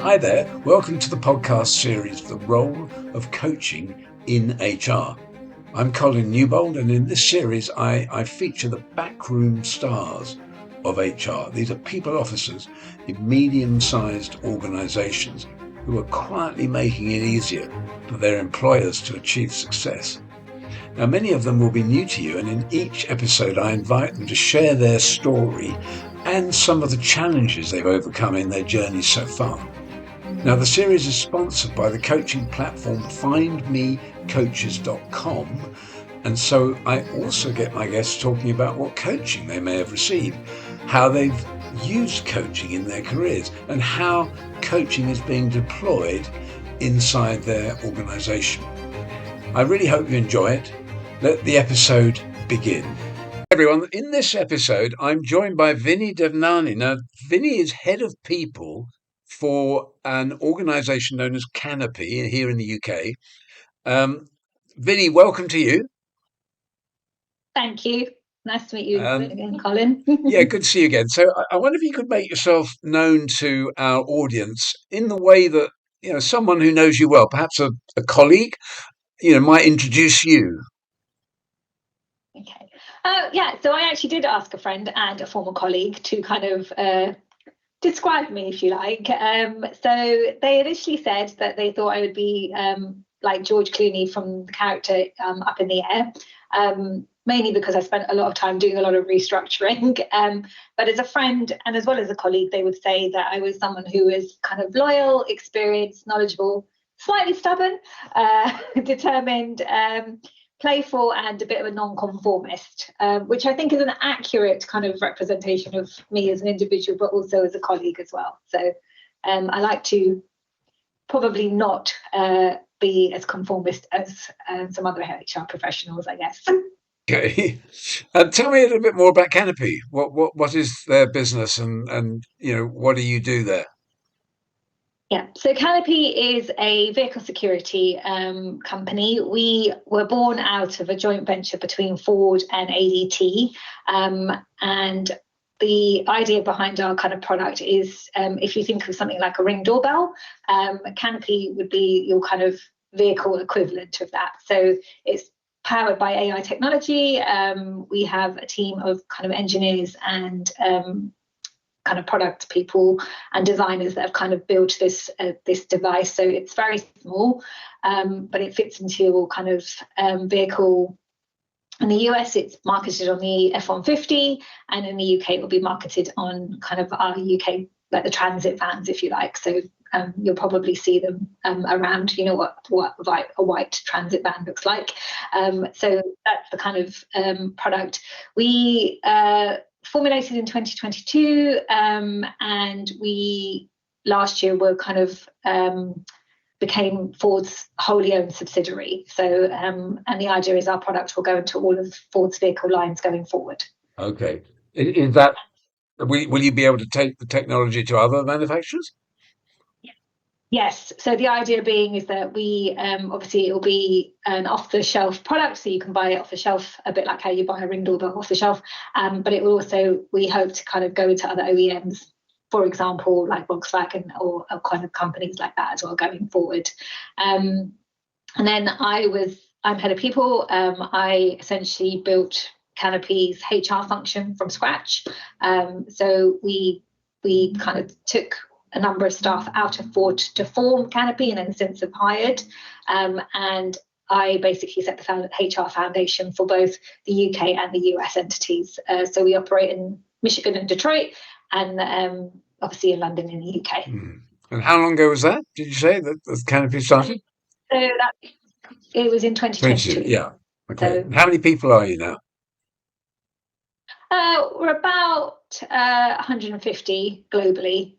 Hi there, welcome to the podcast series, The Role of Coaching in HR. I'm Colin Newbold, and in this series I feature the backroom stars of HR. These are people officers in medium-sized organisations who are quietly making it easier for their employers to achieve success. Now, many of them will be new to you, and in each episode I invite them to share their story and some of the challenges they've overcome in their journey so far. Now, the series is sponsored by the coaching platform findmecoaches.com, and so I also get my guests talking about what coaching they may have received, how they've used coaching in their careers, and how coaching is being deployed inside their organisation. I really hope you enjoy it. Let the episode begin. Everyone, in this episode, I'm joined by Vini Devnani. Now, Vini is head of people for an organisation known as Canopy here in the UK. Vini, welcome to you. Thank you. Nice to meet you again, Colin. Yeah, good to see you again. So I wonder if you could make yourself known to our audience in the way that, someone who knows you well, perhaps a colleague, might introduce you. Okay. So I actually did ask a friend and a former colleague to kind of describe me, if you like. So they initially said that they thought I would be like George Clooney from the character Up in the Air, mainly because I spent a lot of time doing a lot of restructuring. But as a friend and as well as a colleague, they would say that I was someone who was kind of loyal, experienced, knowledgeable, slightly stubborn, determined, playful, and a bit of a non-conformist, which I think is an accurate kind of representation of me as an individual, but also as a colleague as well. So I like to probably not be as conformist as some other HR professionals, I guess. Okay. Tell me a little bit more about Canopy. What is their business, and what do you do there? Yeah, so Canopy is a vehicle security company. We were born out of a joint venture between Ford and ADT. And the idea behind our kind of product is if you think of something like a Ring doorbell, Canopy would be your kind of vehicle equivalent of that. So it's powered by AI technology. We have a team of kind of engineers and kind of product people and designers that have kind of built this device. So it's very small, but it fits into your kind of vehicle. In the US, it's marketed on the F-150, and in the UK, it will be marketed on kind of our UK, like the transit vans, if you like. So you'll probably see them around. You know what a white transit van looks like. So that's the kind of product we formulated in 2022, and we last year were kind of became Ford's wholly owned subsidiary. So, and the idea is our product will go into all of Ford's vehicle lines going forward. Okay. Is that will you be able to take the technology to other manufacturers? Yes. So the idea being is that we obviously it will be an off-the-shelf product, so you can buy it off the shelf, a bit like how you buy a Ring doorbell off the shelf. But it will also, we hope to kind of go into other OEMs, for example, like Volkswagen or kind of companies like that as well going forward. And then I'm head of people. I essentially built Canopy's HR function from scratch. So we kind of took a number of staff out of Ford to form Canopy, and then since have hired. And I basically set the HR foundation for both the UK and the US entities. So we operate in Michigan and Detroit, and obviously in London in the UK. And how long ago was that? Did you say that Canopy started? So that it was in 2022. Yeah. Okay. So How many people are you now? we're about 150 globally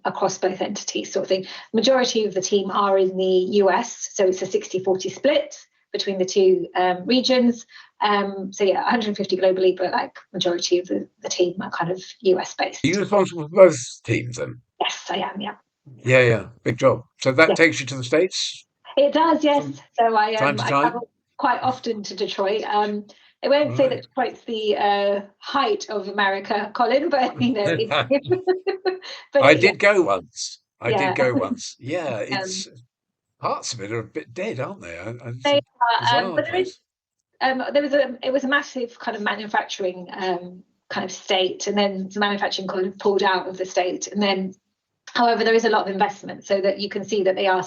across both entities, sort of thing. Majority of the team are in the US, so it's a 60-40 split between the two regions. So yeah, 150 globally, but like majority of the team are kind of US Are you based. responsible for both teams then? Yes, I am. Yeah. Yeah. Big job. So that Yeah, takes you to the States it does. Yes. from So time to I time? travel quite often to Detroit. I won't say that Right. Detroit's the height of America, Colin, but you know, I but yeah. did go once. I did Yeah. go once. Yeah, Um, it's parts of it are a bit dead, aren't they? It's they a are, bizarre but place. it was a massive kind of manufacturing kind of state, and then the manufacturing kind of pulled out of the state, and then however there is a lot of investment, so that you can see that they are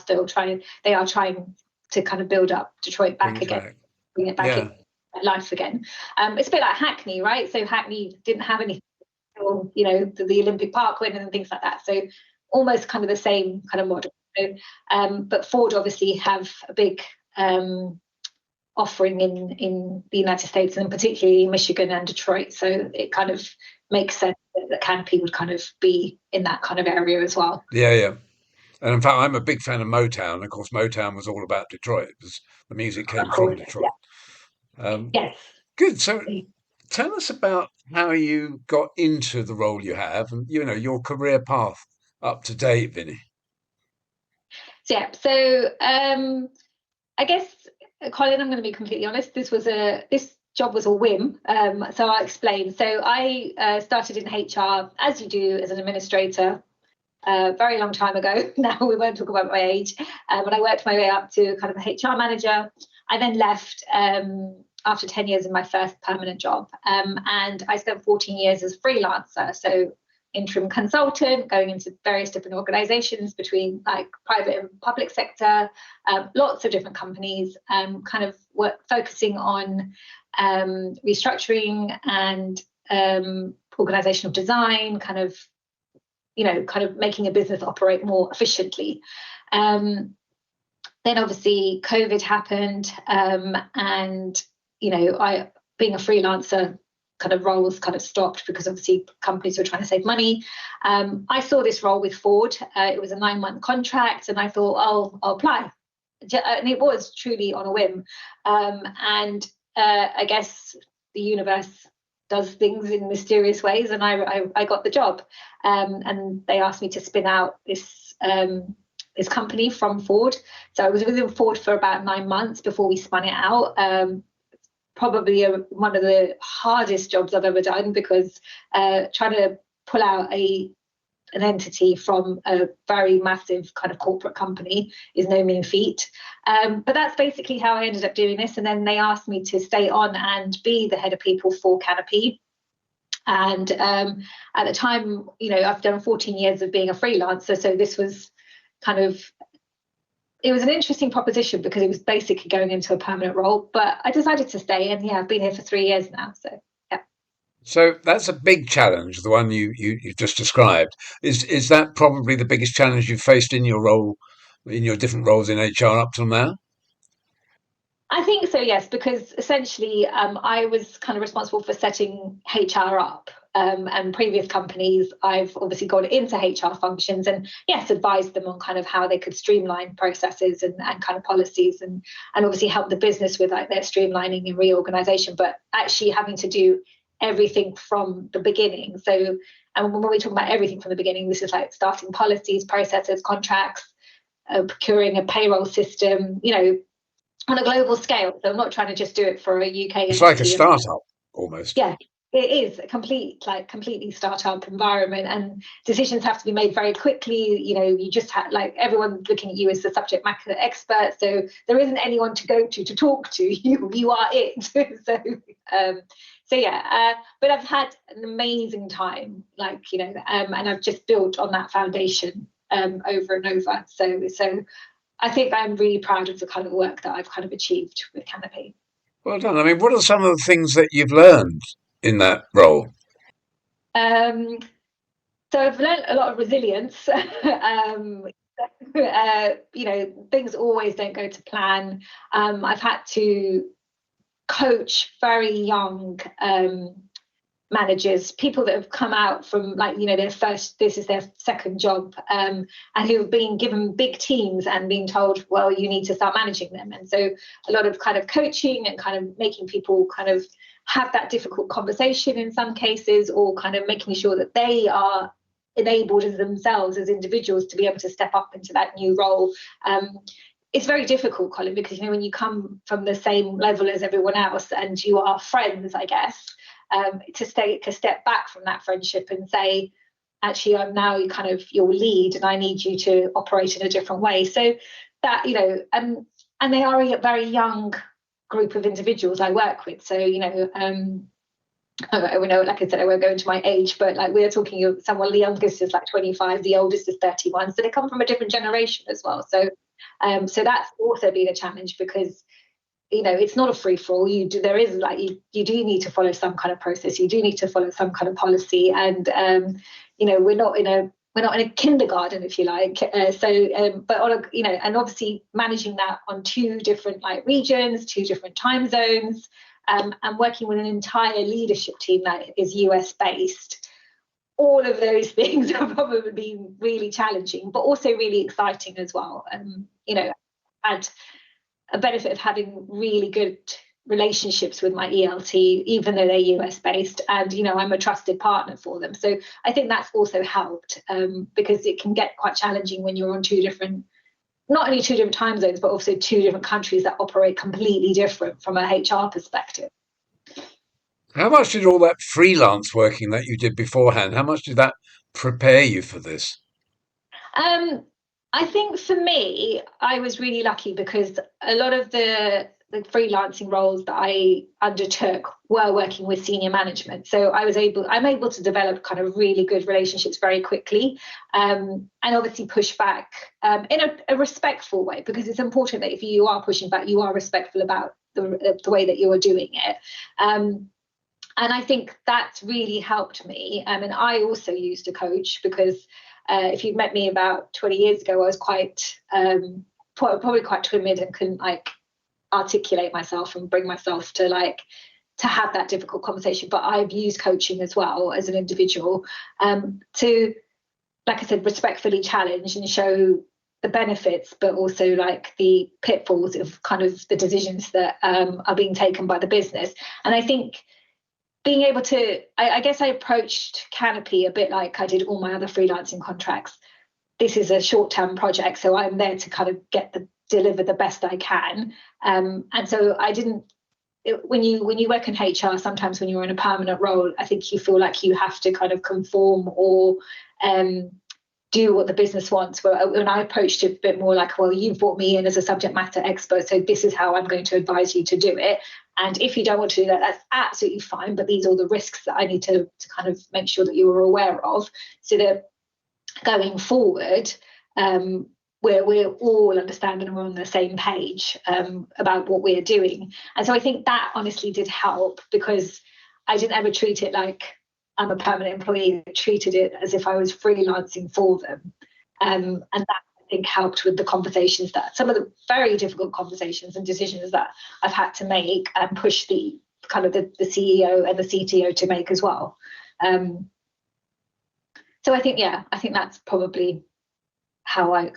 trying to kind of build up Detroit Bring back it again, back. bring it back in Yeah, life again. It's a bit like Hackney, right? So Hackney didn't have anything, the Olympic Park win and things like that. So almost kind of the same kind of model. So, but Ford obviously have a big offering in the United States, and particularly Michigan and Detroit. So it kind of makes sense that Canopy would kind of be in that kind of area as well. yeah, yeah. And in fact, I'm a big fan of Motown. Of course, Motown was all about Detroit because the music Of came from course, yeah, Detroit. Um, yes. Good. So tell us about how you got into the role you have and, your career path up to date, Vinny. So yeah, so I guess, Colin, I'm going to be completely honest. This job was a whim. So I'll explain. So I started in HR, as you do as an administrator, a very long time ago. Now we won't talk about my age. But I worked my way up to kind of a HR manager. I then left after 10 years in my first permanent job. And I spent 14 years as a freelancer. So interim consultant, going into various different organizations between like private and public sector, lots of different companies, kind of focusing on restructuring and organizational design, kind of making a business operate more efficiently. Then obviously COVID happened, and I, being a freelancer, kind of roles kind of stopped because obviously companies were trying to save money. I saw this role with Ford. It was a 9-month contract, and I thought, I'll apply. And it was truly on a whim. And I guess the universe does things in mysterious ways, and I got the job. And they asked me to spin out this company from Ford. So I was within Ford for about 9 months before we spun it out. Probably one of the hardest jobs I've ever done, because trying to pull out an entity from a very massive kind of corporate company is no mean feat. But that's basically how I ended up doing this. And then they asked me to stay on and be the head of people for Canopy. And at the time, I've done 14 years of being a freelancer. So this was kind of, it was an interesting proposition because it was basically going into a permanent role, but I decided to stay, and yeah, I've been here for 3 years now. So yeah. So that's a big challenge, the one you just described. Is that probably the biggest challenge you've faced in your role, in your different roles in HR up till now? I think so, yes, because essentially I was kind of responsible for setting HR up. And previous companies, I've obviously gone into HR functions and yes, advised them on kind of how they could streamline processes and kind of policies, and obviously help the business with like their streamlining and reorganization, but actually having to do everything from the beginning. So, and when we talk about everything from the beginning, this is like starting policies, processes, contracts, procuring a payroll system, on a global scale. So I'm not trying to just do it for a UK It's like a entity. startup almost. Yeah, it is a completely startup environment, and decisions have to be made very quickly. You just have like everyone looking at you as the subject matter expert, so there isn't anyone to go to talk to. You are it. So yeah, but I've had an amazing time, and I've just built on that foundation over and over. So I think I'm really proud of the kind of work that I've kind of achieved with Canopy. Well done. I mean, what are some of the things that you've learned in that role? Um, so I've learned a lot of resilience. Things always don't go to plan. I've had to coach very young managers, people that have come out from this is their second job, and who've been given big teams and being told, well, you need to start managing them. And so a lot of kind of coaching and kind of making people kind of have that difficult conversation in some cases, or kind of making sure that they are enabled as themselves as individuals to be able to step up into that new role. It's very difficult, Colin, because when you come from the same level as everyone else and you are friends, I guess, to take a step back from that friendship and say, actually I'm now kind of your lead and I need you to operate in a different way. So that, and they are a very young group of individuals I work with. So, I know, like I said, I won't go into my age, but like we're talking someone, the youngest is like 25, the oldest is 31. So they come from a different generation as well. So, so that's also been a challenge because, it's not a free for all. There is like, you do need to follow some kind of process. You do need to follow some kind of policy. And, we're not in a kindergarten, if you like. But on and obviously managing that on two different like regions, two different time zones, and working with an entire leadership team that is US based. All of those things have probably been really challenging, but also really exciting as well. Had a benefit of having really good relationships with my ELT, even though they're US based, and I'm a trusted partner for them. So I think that's also helped, because it can get quite challenging when you're on not only two different time zones, but also two different countries that operate completely different from a HR perspective. How much did all that freelance working that you did beforehand, how much did that prepare you for this? I think for me, I was really lucky because a lot of the freelancing roles that I undertook were working with senior management. So I'm able to develop kind of really good relationships very quickly, and obviously push back in a respectful way, because it's important that if you are pushing back, you are respectful about the way that you are doing it. And I think that's really helped me. And I also used a coach because if you'd met me about 20 years ago, I was probably quite timid and couldn't like articulate myself and bring myself to have that difficult conversation. But I've used coaching as well as an individual to, like I said, respectfully challenge and show the benefits, but also like the pitfalls of kind of the decisions that are being taken by the business. And I think being able to, I guess I approached Canopy a bit like I did all my other freelancing contracts. This is a short-term project, so I'm there to kind of deliver the best I can. And so I didn't. When you work in HR, sometimes when you're in a permanent role, I think you feel like you have to kind of conform or do what the business wants. When I approached it a bit more like, well, you've brought me in as a subject matter expert, so this is how I'm going to advise you to do it. And if you don't want to do that, that's absolutely fine. But these are the risks that I need to kind of make sure that you are aware of, so that going forward, we're all understanding and we're on the same page about what we're doing. And so I think that honestly did help, because I didn't ever treat it like I'm a permanent employee. I treated it as if I was freelancing for them. And that, I think, helped with the conversations, that some of the very difficult conversations and decisions that I've had to make and push the kind of the CEO and the CTO to make as well. So I think that's probably how I've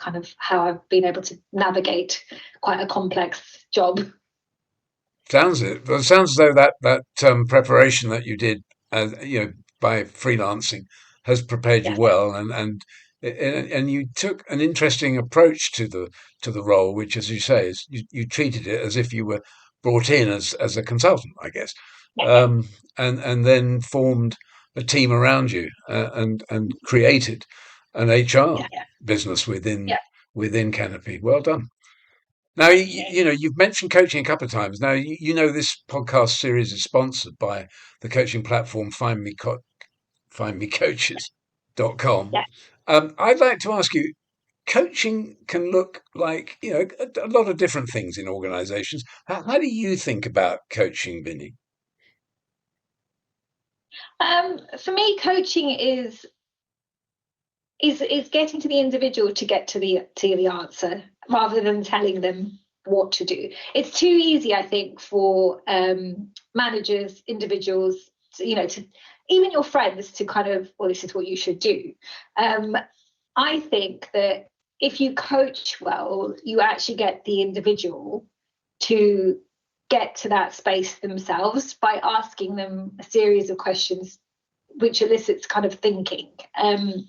been able to navigate quite a complex job. Sounds it. Well, it sounds as though that preparation that you did, by freelancing, has prepared you well, and you took an interesting approach to the role, which, as you say, is you treated it as if you were brought in as a consultant, I guess, and then formed a team around you, and created an HR business within Canopy. Well done. Now, you've mentioned coaching a couple of times. Now, this podcast series is sponsored by the coaching platform findmecoaches.com. Yeah. I'd like to ask you, coaching can look like, a lot of different things in organizations. How do you think about coaching, Vini? For me, coaching is getting to the individual to get to the answer, rather than telling them what to do. It's too easy, I think, for managers, individuals, to even your friends to kind of, well, this is what you should do. I think that if you coach well, you actually get the individual to get to that space themselves by asking them a series of questions which elicits kind of thinking. So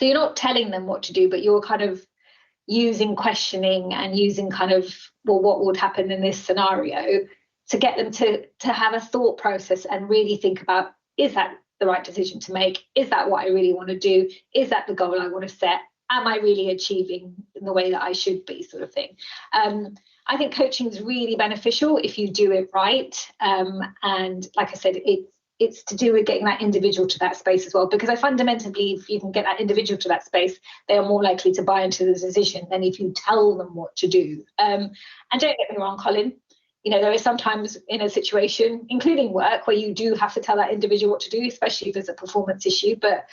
you're not telling them what to do, but you're kind of using questioning and using kind of, well, what would happen in this scenario, to get them to have a thought process and really think about, is that the right decision to make? Is that what I really want to do? Is that the goal I want to set? Am I really achieving in the way that I should be, sort of thing? I think coaching is really beneficial if you do it right. And like I said, it's to do with getting that individual to that space as well, because I fundamentally believe if you can get that individual to that space, they are more likely to buy into the decision than if you tell them what to do. And don't get me wrong, Colin, there is sometimes in a situation, including work, where you do have to tell that individual what to do, especially if there's a performance issue. But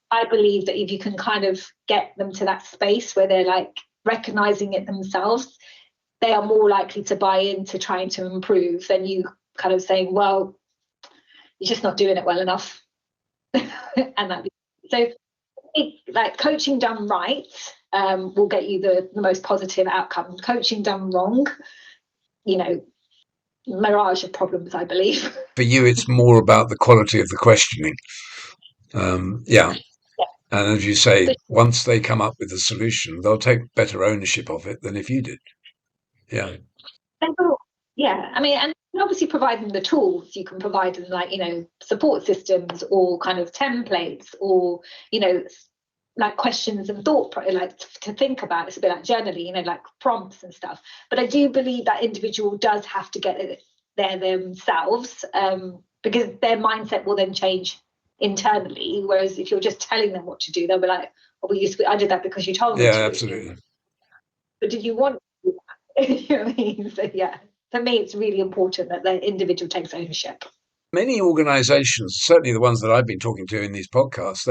I believe that if you can kind of get them to that space where they're like recognizing it themselves, they are more likely to buy into trying to improve than you kind of saying, well, you're just not doing it well enough. And so like coaching done right will get you the most positive outcome. Coaching done wrong, mirage of problems, I believe. For you, it's more about the quality of the questioning. Yeah. And as you say, once they come up with a solution, they'll take better ownership of it than if you did. Yeah. Yeah. I mean, and obviously provide them the tools. You can provide them like, support systems or kind of templates or, like questions and thought, like to think about. It's a bit like journaling, like prompts and stuff. But I do believe that individual does have to get it there themselves, because their mindset will then change internally. Whereas if you're just telling them what to do, they'll be like, oh, well, I did that because you told me to. Yeah, absolutely. But did you want to do that? You know what I mean? So yeah, for me, it's really important that the individual takes ownership. Many organizations, certainly the ones that I've been talking to in these podcasts,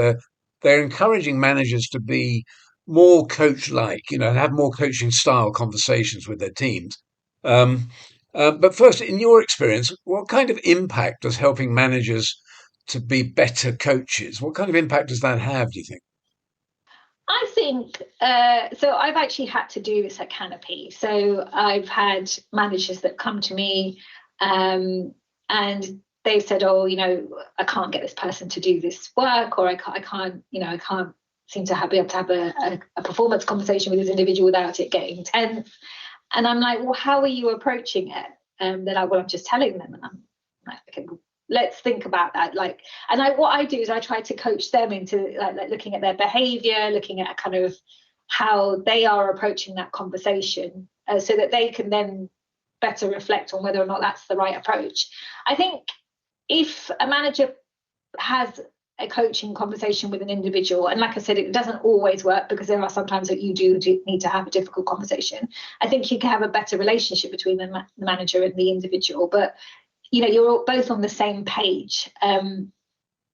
they're encouraging managers to be more coach-like, have more coaching style conversations with their teams. But first, in your experience, what kind of impact does helping managers to be better coaches, what kind of impact does that have, do you think? I think, so I've actually had to do this at Canopy. So I've had managers that come to me and they said, oh, I can't get this person to do this work, or I can't seem to be able to have a performance conversation with this individual without it getting tense. And I'm like, well, how are you approaching it? They're like, well, I'm just telling them. And I'm like, okay, well, let's think about that. What I do is I try to coach them into like looking at their behavior, looking at kind of how they are approaching that conversation, so that they can then better reflect on whether or not that's the right approach. I think if a manager has a coaching conversation with an individual, and like I said, it doesn't always work because there are sometimes that you do need to have a difficult conversation. I think you can have a better relationship between the manager and the individual, but you're both on the same page.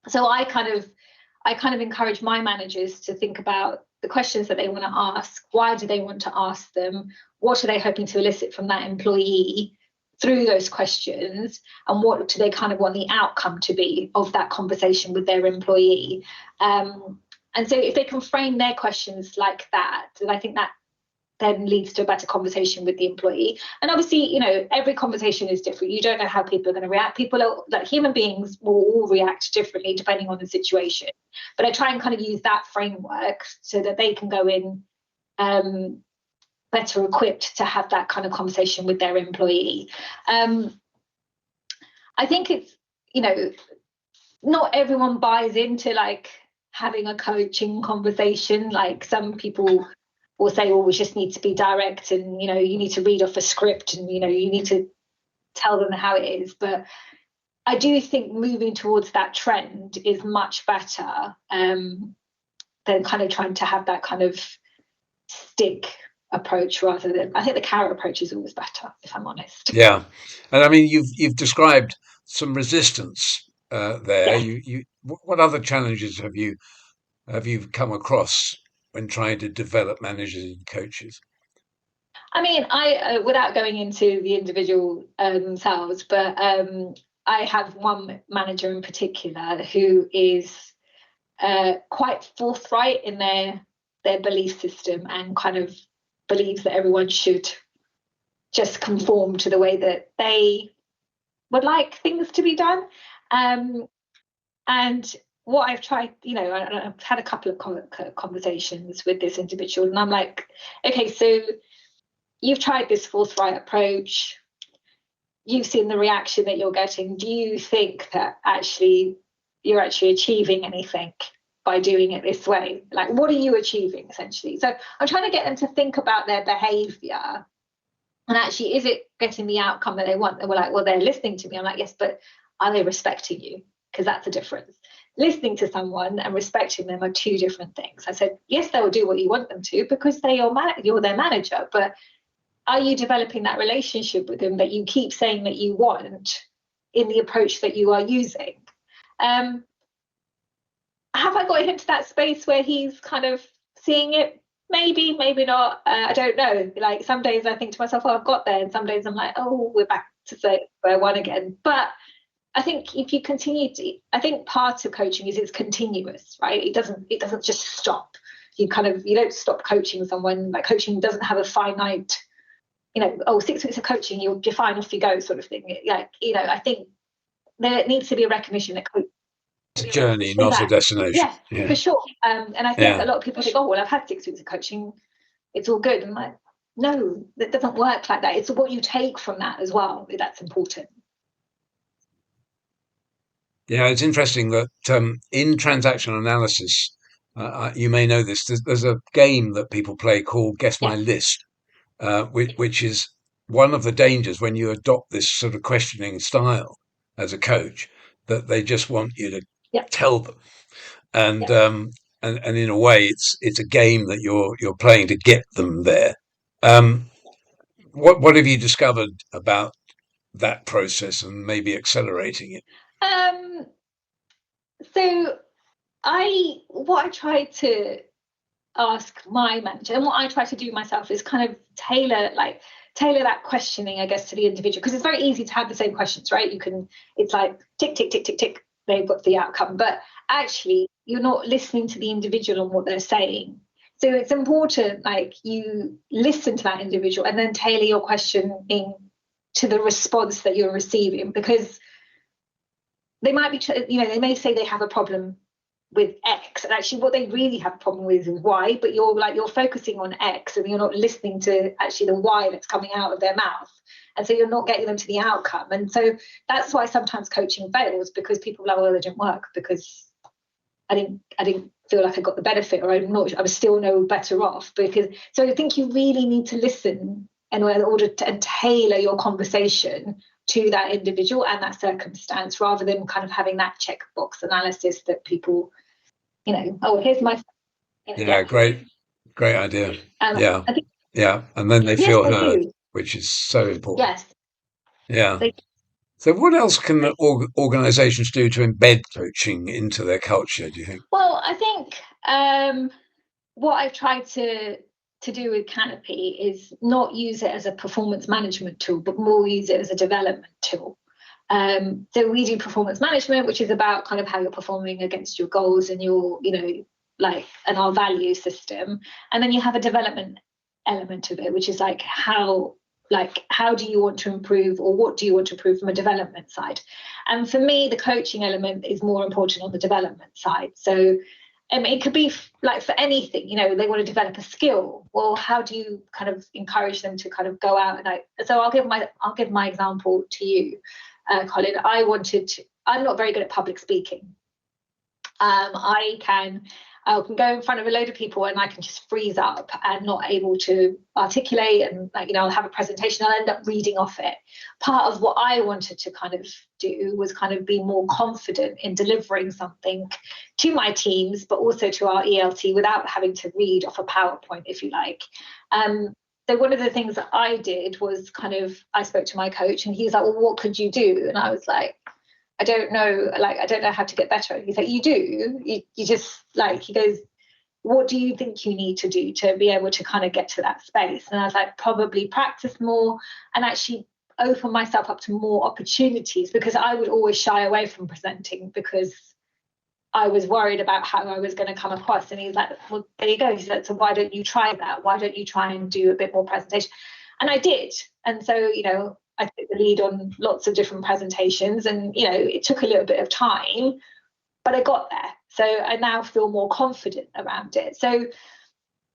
So I kind of encourage my managers to think about the questions that they want to ask. Why do they want to ask them? What are they hoping to elicit from that employee through those questions? And what do they kind of want the outcome to be of that conversation with their employee? And so if they can frame their questions like that, then I think that then leads to a better conversation with the employee. And obviously, every conversation is different. You don't know how people are going to react. People are like human beings will all react differently depending on the situation. But I try and kind of use that framework so that they can go in better equipped to have that kind of conversation with their employee. I think it's, not everyone buys into like having a coaching conversation. Like some people will say, well, we just need to be direct and, you need to read off a script and, you need to tell them how it is. But I do think moving towards that trend is much better than kind of trying to have that kind of stick approach rather than, I think the carrot approach is always better, if I'm honest. Yeah. And I mean, you've described some resistance there. Yeah. What other challenges have you come across when trying to develop managers and coaches? I mean, I without going into the individual themselves, but I have one manager in particular who is quite forthright in their belief system and kind of believes that everyone should just conform to the way that they would like things to be done. And what I've tried, I've had a couple of conversations with this individual, and I'm like, okay, so you've tried this forthright approach. You've seen the reaction that you're getting. Do you think that actually you're actually achieving anything by doing it this way. Like, what are you achieving essentially? So I'm trying to get them to think about their behavior, and actually, is it getting the outcome that they want? They were like, well, they're listening to me. I'm like, yes, but are they respecting you? Because that's a difference. Listening to someone and respecting them are two different things. I said, yes, they will do what you want them to because you're their manager, but are you developing that relationship with them that you keep saying that you want in the approach that you are using? Have I got him to that space where he's kind of seeing it? Maybe, maybe not. I don't know. Like, some days I think to myself, oh, I've got there. And some days I'm like, oh, we're back to square one again. But I think if you continue to, I think part of coaching is it's continuous, right? It doesn't just stop. You don't stop coaching someone. Like, coaching doesn't have a finite, 6 weeks of coaching, you're fine, off you go, sort of thing. Like, I think there needs to be a recognition that coaching, it's a journey, not a destination. Yeah, for sure. And I think a lot of people think, oh, well, I've had 6 weeks of coaching, it's all good. And I'm like, no, that doesn't work like that. It's what you take from that as well that's important. Yeah, it's interesting that in transactional analysis, you may know this. There's a game that people play called Guess My List, which is one of the dangers when you adopt this sort of questioning style as a coach, that they just want you to tell them, and in a way, it's a game that you're playing to get them there. What have you discovered about that process and maybe accelerating it? So what I try to ask my manager, and what I try to do myself, is kind of tailor that questioning, I guess, to the individual, because it's very easy to have the same questions, right? It's like tick, tick, tick, tick, tick, they've got the outcome, but actually you're not listening to the individual and what they're saying. So it's important, like, you listen to that individual and then tailor your questioning to the response that you're receiving, because they might be, they may say they have a problem with X, and actually what they really have a problem with is Y, but you're focusing on X and you're not listening to actually the Y that's coming out of their mouth, and so you're not getting them to the outcome. And so that's why sometimes coaching fails, because people are like, well, it didn't work because I didn't feel like I got the benefit, or I was still no better off. So I think you really need to listen in order to tailor your conversation to that individual and that circumstance, rather than kind of having that checkbox analysis that people, oh, here's my. Yeah, great idea. Yeah, and then they feel heard, which is so important. Yes. Yeah. So what else can organizations do to embed coaching into their culture, do you think? Well, I think what I've tried to do with Canopy is not use it as a performance management tool, but more use it as a development tool. So we do performance management, which is about kind of how you're performing against your goals and your, and our value system. And then you have a development element of it, which is like how do you want to improve, or what do you want to improve from a development side? And for me, the coaching element is more important on the development side. So it could be like for anything, they want to develop a skill. Well, how do you kind of encourage them to kind of go out? And so I'll give my example to you, Colin. I'm not very good at public speaking. I can go in front of a load of people and I can just freeze up and not able to articulate, and I'll have a presentation, I'll end up reading off it. Part of what I wanted to kind of do was kind of be more confident in delivering something to my teams, but also to our ELT, without having to read off a PowerPoint, if you like. So one of the things that I did was I spoke to my coach, and he's like, well, what could you do? And I was like, I don't know how to get better. He's like, you do? You just he goes, what do you think you need to do to be able to kind of get to that space? And I was like, probably practice more and actually open myself up to more opportunities, because I would always shy away from presenting because I was worried about how I was going to come across. And he's like, well, there you go. He said, so why don't you try that? Why don't you try and do a bit more presentation? And I did. And so, I took the lead on lots of different presentations, and, it took a little bit of time, but I got there. So I now feel more confident around it. So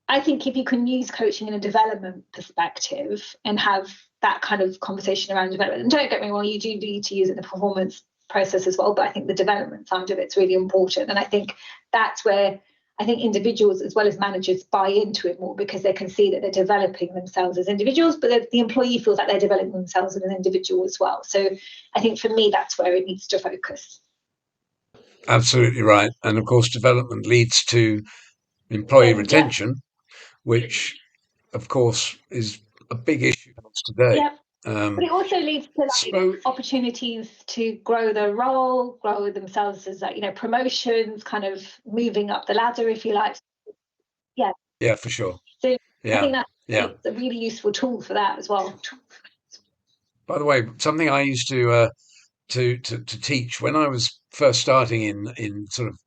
I think if you can use coaching in a development perspective and have that kind of conversation around development, and don't get me wrong, you do need to use it in a performance process as well, but I think the development side of it's really important. And I think that's where I think individuals as well as managers buy into it more, because they can see that they're developing themselves as individuals, but the employee feels like they're developing themselves as an individual as well. So I think for me, that's where it needs to focus. Absolutely right. And of course, development leads to employee retention, which of course is a big issue today. Yeah. But it also leads to opportunities to grow their role, grow themselves as promotions, kind of moving up the ladder, if you like. Yeah, for sure. So I think it's a really useful tool for that as well. By the way, something I used to teach when I was first starting in sort of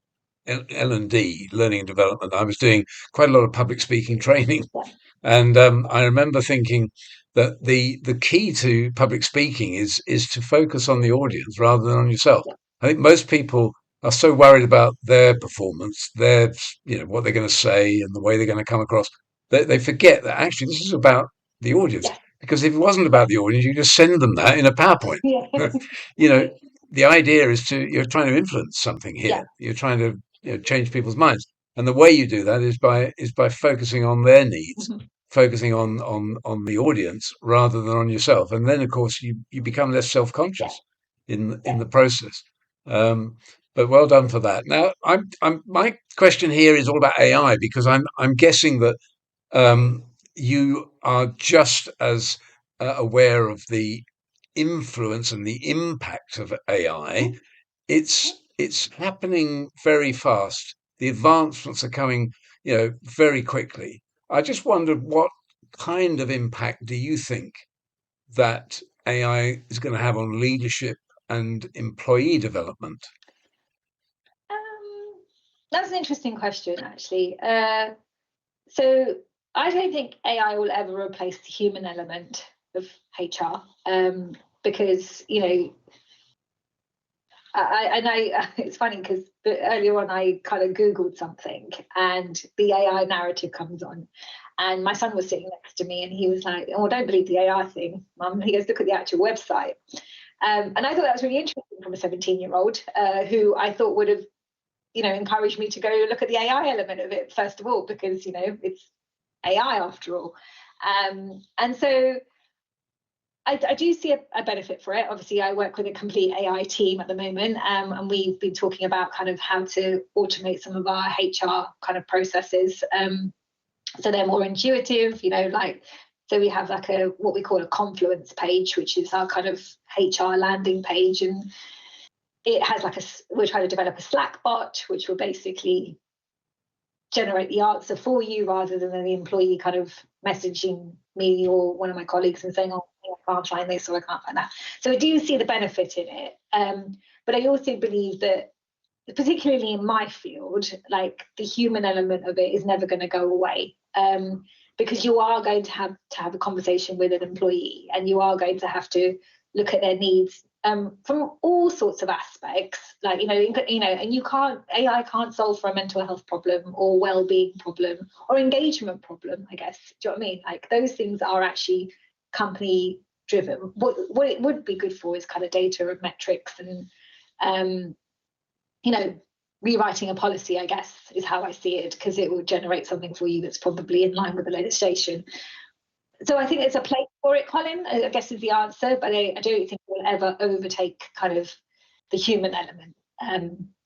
L&D, learning and development, I was doing quite a lot of public speaking training. And I remember thinking that the key to public speaking is to focus on the audience rather than on yourself. I think most people are so worried about their performance, their what they're going to say and the way they're going to come across, they forget that actually this is about the audience. Because if it wasn't about the audience, you just send them that in a PowerPoint. The idea is you're trying to influence something here. You're trying to change people's minds. And the way you do that is by focusing on their needs, focusing on the audience rather than on yourself. And then, of course, you become less self-conscious in the process. But well done for that. Now, my question here is all about AI, because I'm guessing that you are just as aware of the influence and the impact of AI. It's happening very fast. The advancements are coming, very quickly. I just wondered, what kind of impact do you think that AI is going to have on leadership and employee development? That's an interesting question, actually. So I don't think AI will ever replace the human element of HR, because I know it's funny because earlier on I kind of Googled something and the AI narrative comes on, and my son was sitting next to me and he was like, "Oh, don't believe the AI thing, Mum." He goes, "Look at the actual website." And I thought that was really interesting from a 17-year-old who I thought would have, encouraged me to go look at the AI element of it first of all, because it's AI after all. And so I do see a benefit for it. Obviously, I work with a complete AI team at the moment, and we've been talking about kind of how to automate some of our HR kind of processes, so they're more intuitive. So we have like what we call a Confluence page, which is our kind of HR landing page, and it has we're trying to develop a Slack bot, which will basically generate the answer for you rather than the employee kind of messaging me or one of my colleagues and saying, "Oh, I can't find this or I can't find that." So I do see the benefit in it. But I also believe that, particularly in my field, like the human element of it is never going to go away. Because you are going to have a conversation with an employee, and you are going to have to look at their needs from all sorts of aspects, and AI can't solve for a mental health problem or well-being problem or engagement problem, I guess. Do you know what I mean? Like, those things are actually company driven. What it would be good for is kind of data and metrics and rewriting a policy, I guess, is how I see it, because it will generate something for you that's probably in line with the legislation. So I think there's a place for it, Colin, I guess is the answer, but I don't think it will ever overtake kind of the human element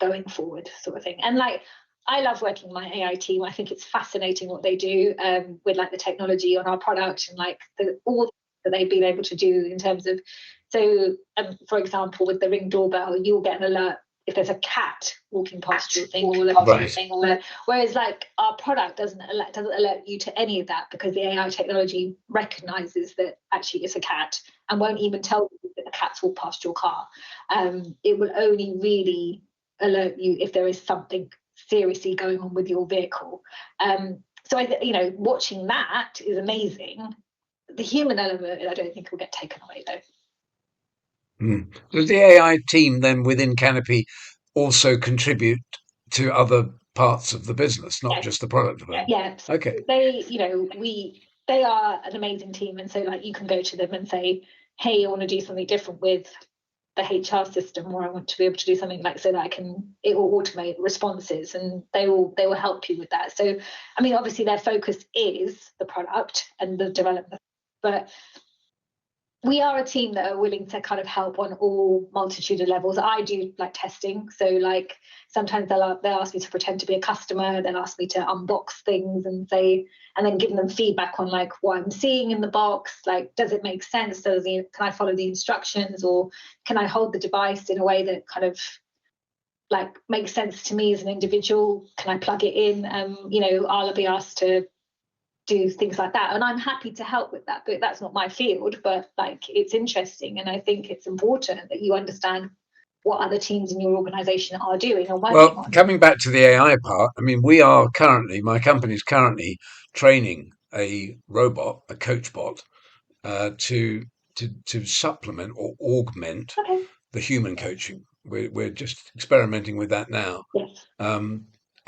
going forward, sort of thing. And I love working with my AI team. I think it's fascinating what they do with the technology on our product and all that they've been able to do in terms of, so for example, with the Ring doorbell, you'll get an alert if there's a cat walking past your thing, whereas our product doesn't alert you to any of that, because the AI technology recognizes that actually it's a cat and won't even tell you that the cat's walked past your car. It will only really alert you if there is something seriously going on with your vehicle. So watching that is amazing. The human element, I don't think will get taken away though. Does the AI team then within Canopy also contribute to other parts of the business, not just the product development? Yeah. Okay. They are an amazing team, and so you can go to them and say, "Hey, I want to do something different with the HR system, or I want to be able to do something like so that it will automate responses, and they will help you with that. So, I mean, obviously their focus is the product and the development, but we are a team that are willing to kind of help on all multitude of levels. I do like testing, so like sometimes they'll ask me to pretend to be a customer, they'll ask me to unbox things and then give them feedback on like what I'm seeing in the box, like does it make sense, can I follow the instructions, or can I hold the device in a way that kind of like makes sense to me as an individual, can I plug it in? I'll be asked to do things like that, and I'm happy to help with that, but that's not my field. But like, it's interesting, and I think it's important that you understand what other teams in your organization are doing and working on. Coming back to the AI part, I mean, my company's currently training a robot, a coach bot, to supplement or augment the human coaching. We're just experimenting with that now. Yes.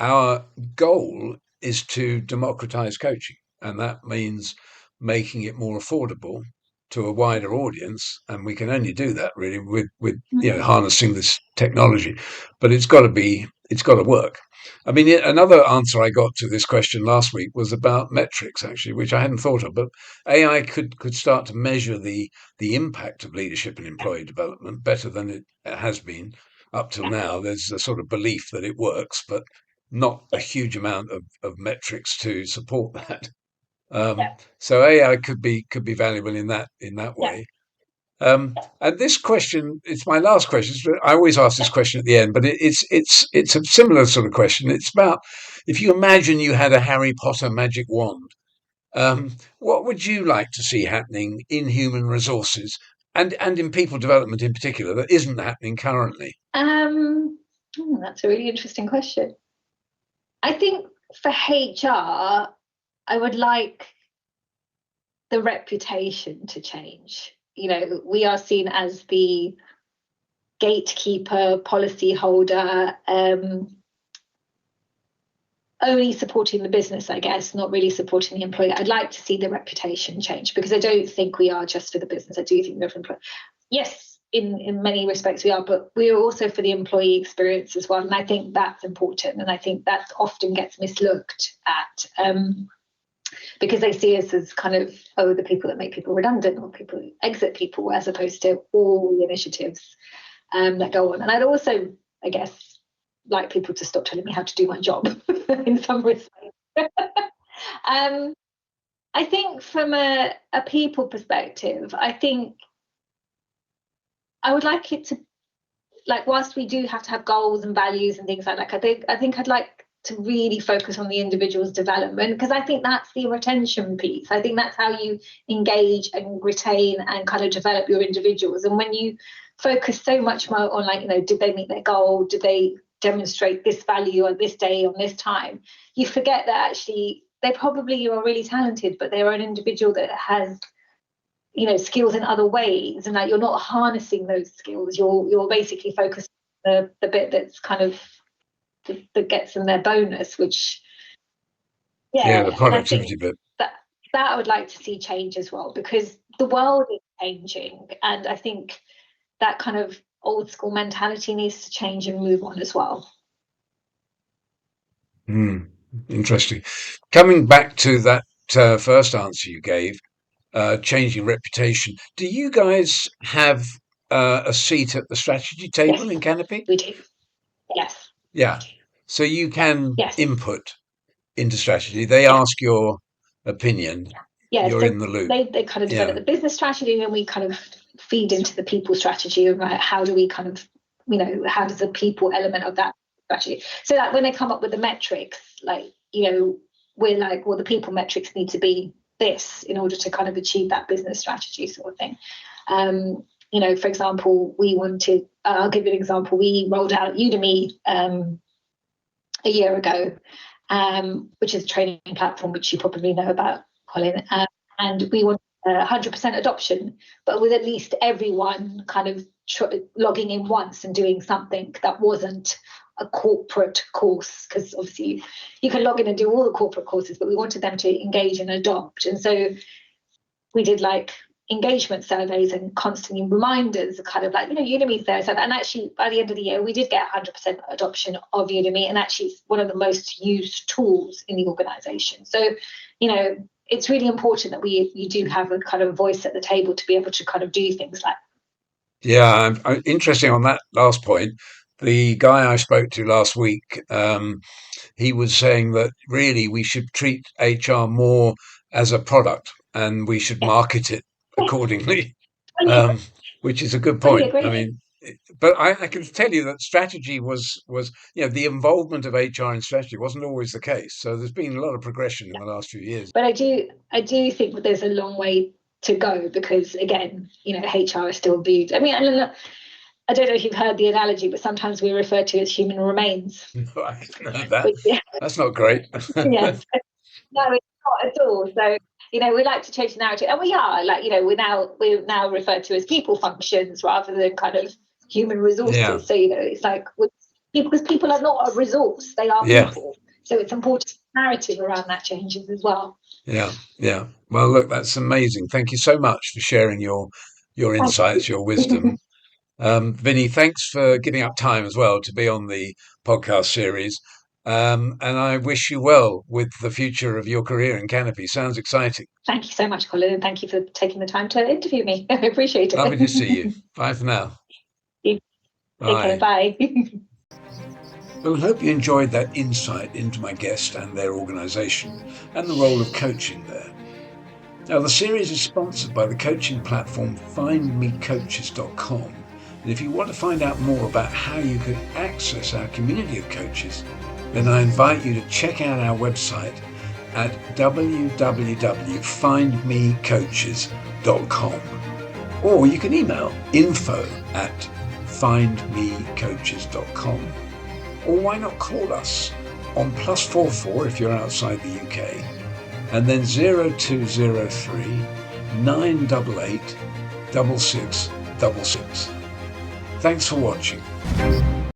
Our goal is to democratize coaching, and that means making it more affordable to a wider audience. And we can only do that really with harnessing this technology. But it's got to work. I mean, another answer I got to this question last week was about metrics, actually, which I hadn't thought of. But AI could start to measure the impact of leadership and employee development better than it has been up till now. There's a sort of belief that it works, but not a huge amount of metrics to support that. So AI could be valuable in that way. And this question, it's my last question. I always ask this question at the end, but it's a similar sort of question. It's about, if you imagine you had a Harry Potter magic wand, what would you like to see happening in human resources and in people development in particular that isn't happening currently? That's a really interesting question. I think for HR, I would like the reputation to change. We are seen as the gatekeeper, policy holder, only supporting the business, I guess, not really supporting the employee. I'd like to see the reputation change, because I don't think we are just for the business. I do think we're for employee. Yes, in many respects we are, but we're also for the employee experience as well. And I think that's important. And I think that often gets mislooked at, because they see us as kind of, the people that make people redundant or people who exit people, as opposed to all the initiatives that go on. And I'd also, I guess, like people to stop telling me how to do my job in some respects. I think from a people perspective, I think I would like it to, like, whilst we do have to have goals and values and things like that, I think I'd like to really focus on the individual's development, because I think that's the retention piece. I think that's how you engage and retain and kind of develop your individuals. And when you focus so much more on, like, did they meet their goal? Did they demonstrate this value on this day, on this time? You forget that actually they probably are really talented, but they're an individual that has skills in other ways, and that you're not harnessing those skills. You're basically focused on the bit that's kind of that gets them their bonus, which the productivity bit. That I would like to see change as well, because the world is changing, and I think that kind of old school mentality needs to change and move on as well. Interesting. Coming back to that first answer you gave, changing reputation. Do you guys have a seat at the strategy table in Canopy? We do. Yes. Yeah. So you can input into strategy. They ask your opinion. Yeah, you're in the loop. They kind of develop the business strategy, and we kind of feed into the people strategy of how do we kind of, how does the people element of that strategy, so that when they come up with the metrics, like, we're like, well, the people metrics need to be this in order to kind of achieve that business strategy sort of thing. For example, we wanted, I'll give you an example. We rolled out Udemy a year ago, which is a training platform, which you probably know about, Colin. And we want 100% adoption, but with at least everyone kind of logging in once and doing something that wasn't a corporate course, because obviously you can log in and do all the corporate courses, but we wanted them to engage and adopt. And so we did, like, engagement surveys and constantly reminders, kind of like, Udemy's there. So, and actually, by the end of the year, we did get 100% adoption of Udemy, and actually, it's one of the most used tools in the organisation. So, it's really important that you do have a kind of voice at the table to be able to kind of do things like. Yeah, interesting on that last point. The guy I spoke to last week, he was saying that really we should treat HR more as a product and we should market it accordingly, which is a good Fully point. I agree. mean, but I can tell you that strategy was the involvement of HR in strategy wasn't always the case. So there's been a lot of progression in the last few years. But I do think that there's a long way to go because, again, HR is still viewed. I mean, I don't know if you've heard the analogy, but sometimes we refer to it as human remains. No, I haven't heard that. That's not great. Yes. No, it's not at all. So, we like to change the narrative, and we are we're now referred to as people functions rather than kind of human resources. Yeah. So, it's like because people are not a resource, they are people. So it's important the narrative around that changes as well. Yeah. Well, look, that's amazing. Thank you so much for sharing your insights, your wisdom. Vinny, thanks for giving up time as well to be on the podcast series. And I wish you well with the future of your career in Canopy. Sounds exciting. Thank you so much, Colin, and thank you for taking the time to interview me. I appreciate it. Lovely to see you. Bye for now. Take care. Bye. Well, I hope you enjoyed that insight into my guest and their organisation and the role of coaching there. Now, the series is sponsored by the coaching platform findmecoaches.com. And if you want to find out more about how you can access our community of coaches, then I invite you to check out our website at www.findmecoaches.com. Or you can email info@findmecoaches.com. Or why not call us on +44 if you're outside the UK, and then 0203 988 6666. Thanks for watching.